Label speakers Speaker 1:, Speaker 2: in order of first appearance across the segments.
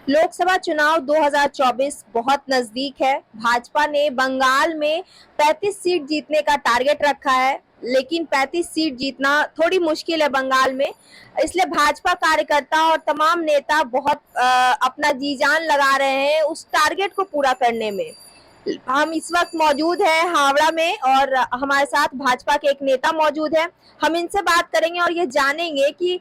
Speaker 1: लोकसभा चुनाव 2024 बहुत नजदीक है। भाजपा ने बंगाल में 35 सीट जीतने का टारगेट रखा है, लेकिन 35 सीट जीतना थोड़ी मुश्किल है बंगाल में। इसलिए भाजपा कार्यकर्ता और तमाम नेता बहुत अपना जी जान लगा रहे हैं उस टारगेट को पूरा करने में। हम इस वक्त मौजूद हैं हावड़ा में और हमारे साथ भाजपा के एक नेता मौजूद है। हम इनसे बात करेंगे और ये जानेंगे कि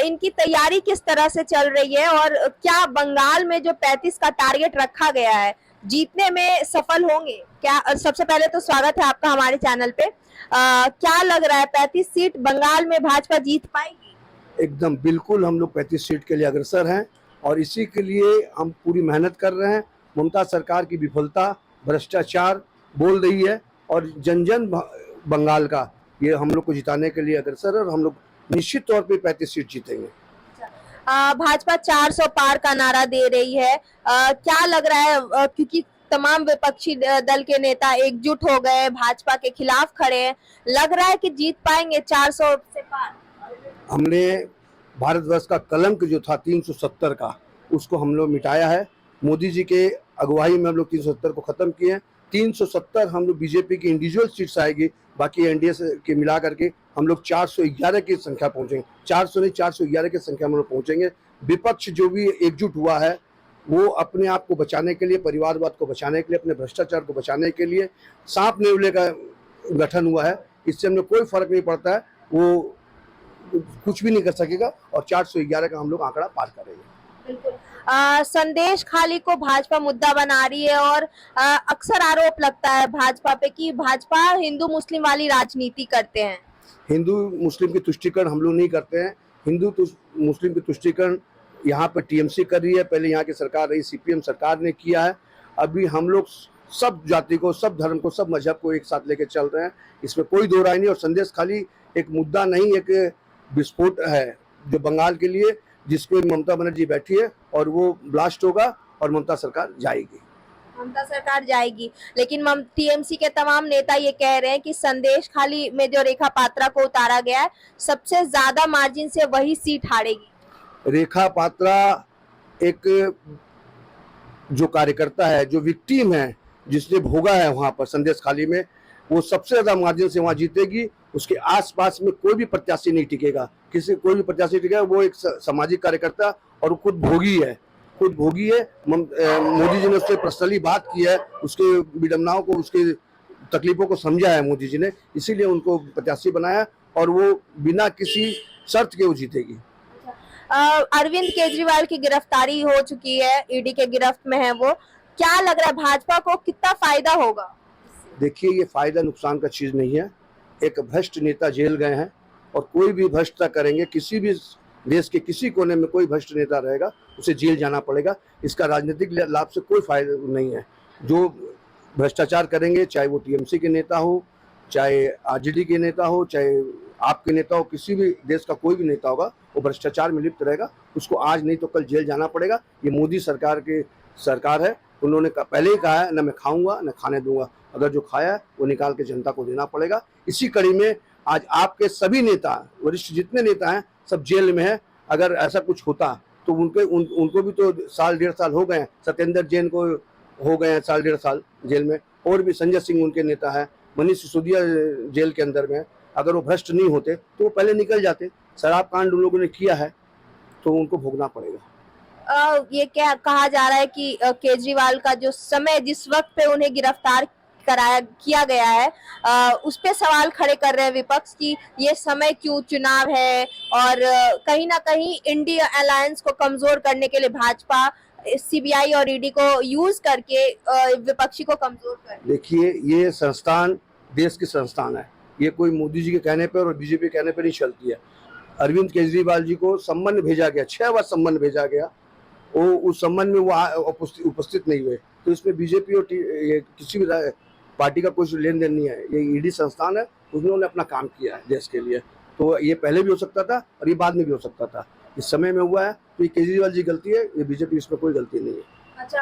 Speaker 1: इनकी तैयारी किस तरह से चल रही है और क्या बंगाल में जो 35 का टारगेट रखा गया है जीतने में सफल होंगे क्या। सबसे पहले तो स्वागत है आपका हमारे चैनल पे। क्या लग रहा है 35 सीट बंगाल में भाजपा जीत पाएगी?
Speaker 2: एकदम बिल्कुल, हम लोग 35 सीट के लिए अग्रसर हैं और इसी के लिए हम पूरी मेहनत कर रहे हैं। ममता सरकार की विफलता, भ्रष्टाचार बोल रही है और जन जन बंगाल का ये हम लोग को जिताने के लिए अग्रसर है और हम लोग निश्चित तौर पे 35 सीट जीतेंगे।
Speaker 1: भाजपा 400 पार का नारा दे रही है। क्या लग रहा है, क्योंकि तमाम विपक्षी दल के नेता एकजुट हो गए, भाजपा के खिलाफ खड़े हैं, लग रहा है कि जीत पाएंगे 400 से पार?
Speaker 2: हमने भारतवर्ष का कलंक जो था 370 का, उसको हम लोग मिटाया है। मोदी जी के अगुवाई में हम लोग 370 को खत्म किए हैं। 370 हम लोग बीजेपी की इंडिविजुअल सीट्स आएगी, बाकी एनडीए के मिला करके हम लोग 411 की संख्या पहुंचेंगे। 400 नहीं, 411 की संख्या में हम लोग पहुंचेंगे। विपक्ष जो भी एकजुट हुआ है वो अपने आप को बचाने के लिए, परिवारवाद को बचाने के लिए, अपने भ्रष्टाचार को बचाने के लिए सांप नेवले का गठन हुआ है। इससे हमें कोई फर्क नहीं पड़ता है, वो कुछ भी नहीं कर सकेगा और 411 का हम लोग आंकड़ा पार करेंगे।
Speaker 1: बिल्कुल। संदेश खाली को भाजपा मुद्दा बना रही है और अक्सर आरोप लगता है भाजपा पे कि भाजपा हिंदू मुस्लिम वाली राजनीति करते हैं।
Speaker 2: हिंदू मुस्लिम की तुष्टीकरण हम लोग नहीं करते हैं। हिंदू मुस्लिम की तुष्टीकरण यहाँ पर टीएमसी कर रही है, पहले यहाँ की सरकार रही, सीपीएम सरकार ने किया है। अभी हम लोग सब जाति को, सब धर्म को, सब मजहब को एक साथ लेके चल रहे हैं, इसमें कोई दो राय नहीं। और संदेश खाली एक मुद्दा नहीं, एक विस्फोट है जो बंगाल के लिए, जिसपे ममता बनर्जी बैठी है और वो ब्लास्ट होगा और ममता सरकार जाएगी।
Speaker 1: ममता सरकार जाएगी, लेकिन टीएमसी के तमाम नेता ये कह रहे हैं कि संदेश खाली में जो रेखा पात्रा को उतारा गया है, सबसे ज्यादा मार्जिन से वही सीट हारेगी।
Speaker 2: रेखा पात्रा एक जो कार्यकर्ता है, जो विक्टिम है, जिसने भोगा है वहां पर संदेश खाली में, वो सबसे ज्यादा मार्जिन से वहां जीतेगी। उसके आसपास में कोई भी प्रत्याशी नहीं टिकेगा, कोई भी प्रत्याशी टिकेगा। वो एक सामाजिक कार्यकर्ता और वो खुद भोगी है। मोदी जी ने उससे पर्सनली बात की है, उसके विडंबनाओं को, उसके तकलीफों को समझा है मोदी जी ने, इसीलिए उनको प्रत्याशी बनाया और वो बिना किसी शर्त के वो जीतेगी।
Speaker 1: अरविंद केजरीवाल की गिरफ्तारी हो चुकी है, ईडी के गिरफ्त में है वो। क्या लग रहा है भाजपा को कितना फायदा होगा?
Speaker 2: देखिए, ये फायदा नुकसान का चीज नहीं है। एक भ्रष्ट नेता जेल गए हैं और कोई भी भ्रष्टता करेंगे, किसी भी देश के किसी कोने में कोई भ्रष्ट नेता रहेगा, उसे जेल जाना पड़ेगा। इसका राजनीतिक लाभ से कोई फायदा नहीं है। जो भ्रष्टाचार करेंगे, चाहे वो टीएमसी के नेता हो, चाहे आरजेडी के नेता हो, चाहे आपके नेता हो, किसी भी देश का कोई भी नेता होगा, वो भ्रष्टाचार में लिप्त रहेगा, उसको आज नहीं तो कल जेल जाना पड़ेगा। ये मोदी सरकार की सरकार है, उन्होंने पहले ही कहा है, न मैं खाऊंगा न खाने दूंगा। अगर जो खाया है वो निकाल के जनता को देना पड़ेगा। इसी कड़ी में आज आपके सभी नेता, वरिष्ठ जितने नेता हैं, सब जेल में है। अगर ऐसा कुछ होता तो उनको भी तो साल डेढ़ साल हो गए। सत्येंद्र जैन को हो गए हैं साल डेढ़ साल जेल में, और भी संजय सिंह उनके नेता है, मनीष सिसोदिया जेल के अंदर में। अगर वो भ्रष्ट नहीं होते तो वो पहले निकल जाते। शराब कांड उन लोगों ने किया है तो उनको भोगना पड़ेगा।
Speaker 1: ये क्या कहा जा रहा है कि केजरीवाल का जो समय, जिस वक्त पे उन्हें गिरफ्तार किया गया है, उस पे सवाल खड़े कर रहे हैं विपक्ष की ये समय क्यों चुनाव है और कहीं ना कहीं इंडिया अलायंस को कमजोर करने के लिए भाजपा सीबीआई और ईडी को यूज करके विपक्षी को कमजोर कर।
Speaker 2: देखिए, ये संस्थान देश की संस्थान है, ये कोई मोदी जी के कहने पर और बीजेपी के कहने पर नहीं चलती है। अरविंद केजरीवाल जी को सम्मान भेजा गया, 6 बार सम्मान भेजा गया, वो उस सम्मान में वो उपस्थित नहीं हुए। तो इसमें बीजेपी और किसी भी पार्टी का कोई लेन देन नहीं है। ये ईडी संस्थान है, उन्होंने अपना काम किया है देश के लिए। तो ये पहले भी हो सकता था और ये बाद में भी हो सकता था। इस समय में हुआ है तो ये केजरीवाल जी गलती है, ये बीजेपी, इसमें कोई गलती नहीं है।
Speaker 1: अच्छा,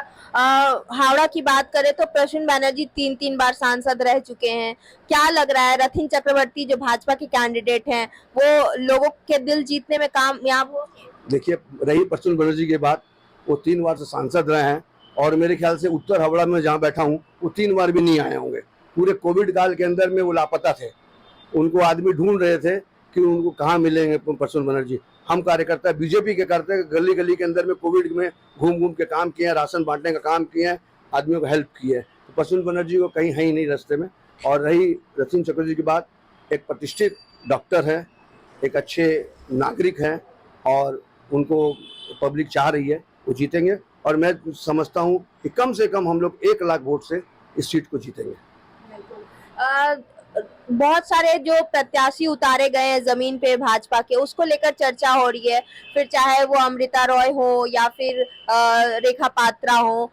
Speaker 1: हावड़ा की बात करें तो प्रसून बनर्जी 3 बार सांसद रह चुके हैं। क्या लग रहा है रथिन चक्रवर्ती जो भाजपा के कैंडिडेट हैं, वो लोगों के दिल जीतने में कामयाब हो?
Speaker 2: देखिए, रही प्रसून बनर्जी की बात, वो 3 बार से सांसद रहे हैं और मेरे ख्याल से उत्तर हावड़ा में जहाँ बैठा हूँ वो 3 बार भी नहीं आए होंगे। पूरे कोविड काल के अंदर में वो लापता थे, उनको आदमी ढूंढ रहे थे कि उनको कहाँ मिलेंगे प्रसून बनर्जी। हम कार्यकर्ता बीजेपी के करते गली गली के अंदर में कोविड में घूम घूम के काम किए हैं, राशन बांटने का काम किए हैं, आदमियों को हेल्प की है। तो प्रसून बनर्जी को कहीं है ही नहीं रास्ते में। और रही रतन चक्रवर्ती की बात, एक प्रतिष्ठित डॉक्टर है, एक अच्छे नागरिक हैं और उनको पब्लिक चाह रही है, वो जीतेंगे। और मैं समझता हूँ कि कम से कम हम लोग 1 लाख वोट से इस सीट को जीतेंगे।
Speaker 1: बहुत सारे जो प्रत्याशी उतारे गए हैं जमीन पे भाजपा के, उसको लेकर चर्चा हो रही है, फिर चाहे वो अमृता रॉय हो या फिर रेखा पात्रा हो।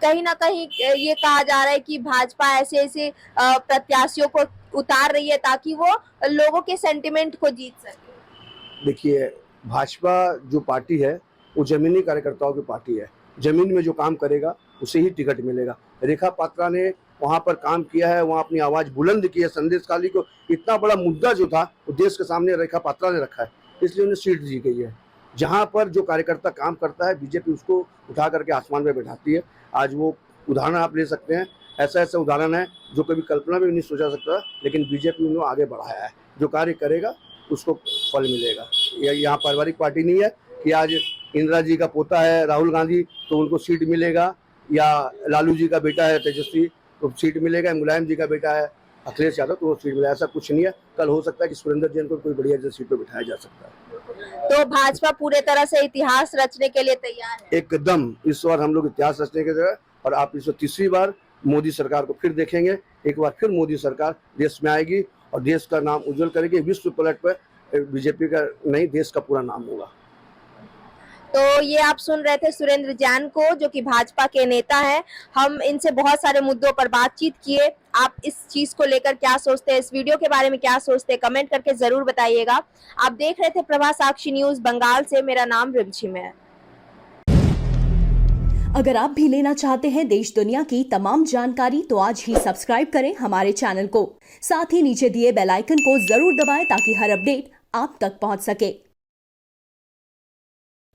Speaker 1: कहीं ना कहीं ये कहा जा रहा है कि भाजपा ऐसे ऐसे प्रत्याशियों को उतार रही है ताकि वो लोगों के सेंटिमेंट को जीत सके।
Speaker 2: देखिए, भाजपा जो पार्टी है वो जमीनी कार्यकर्ताओं की पार्टी है। जमीन में जो काम करेगा उसे ही टिकट मिलेगा। रेखा पात्रा ने वहाँ पर काम किया है, वहाँ अपनी आवाज़ बुलंद की है। संदेश खाली को इतना बड़ा मुद्दा जो था वो देश के सामने रेखा पात्रा ने रखा है, इसलिए उन्हें सीट दी गई है। जहाँ पर जो कार्यकर्ता काम करता है बीजेपी उसको उठा करके आसमान में बैठाती है। आज वो उदाहरण आप ले सकते हैं, ऐसा ऐसा उदाहरण है जो कभी कल्पना में भी नहीं सोचा सकता, लेकिन बीजेपी उन्हें आगे बढ़ाया है। जो कार्य करेगा उसको फल मिलेगा। यहाँ पारिवारिक पार्टी नहीं है कि आज इंदिरा जी का पोता है राहुल गांधी तो उनको सीट मिलेगा, या लालू जी का बेटा है तेजस्वी तो सीट मिलेगा, मुलायम जी का बेटा है अखिलेश यादव तो वो सीट मिलेगा। ऐसा कुछ नहीं है। कल हो सकता है कि सुरेंद्र जैन को कोई बढ़िया सीट पर बिठाया जा सकता है।
Speaker 1: तो भाजपा पूरे तरह से इतिहास रचने के लिए तैयार है।
Speaker 2: एकदम, इस बार हम लोग इतिहास रचने के लिए, और आप इस 3री बार मोदी सरकार को फिर देखेंगे। एक बार फिर मोदी सरकार देश में आएगी और देश का नाम उज्जवल करेगी। विश्व पलट पर बीजेपी का नहीं, देश का पूरा नाम होगा।
Speaker 1: तो ये आप सुन रहे थे सुरेंद्र जैन को, जो कि भाजपा के नेता हैं। हम इनसे बहुत सारे मुद्दों पर बातचीत किए। आप इस चीज को लेकर क्या सोचते हैं, इस वीडियो के बारे में क्या सोचते हैं, कमेंट करके जरूर बताइएगा। आप देख रहे थे प्रभा साक्षी न्यूज बंगाल से। मेरा नाम रिमझिम है।
Speaker 3: अगर आप भी लेना चाहते हैं देश दुनिया की तमाम जानकारी तो आज ही सब्सक्राइब करें हमारे चैनल को। साथ ही नीचे दिए बेल आइकन को जरूर दबाएं ताकि हर अपडेट आप तक पहुंच सके।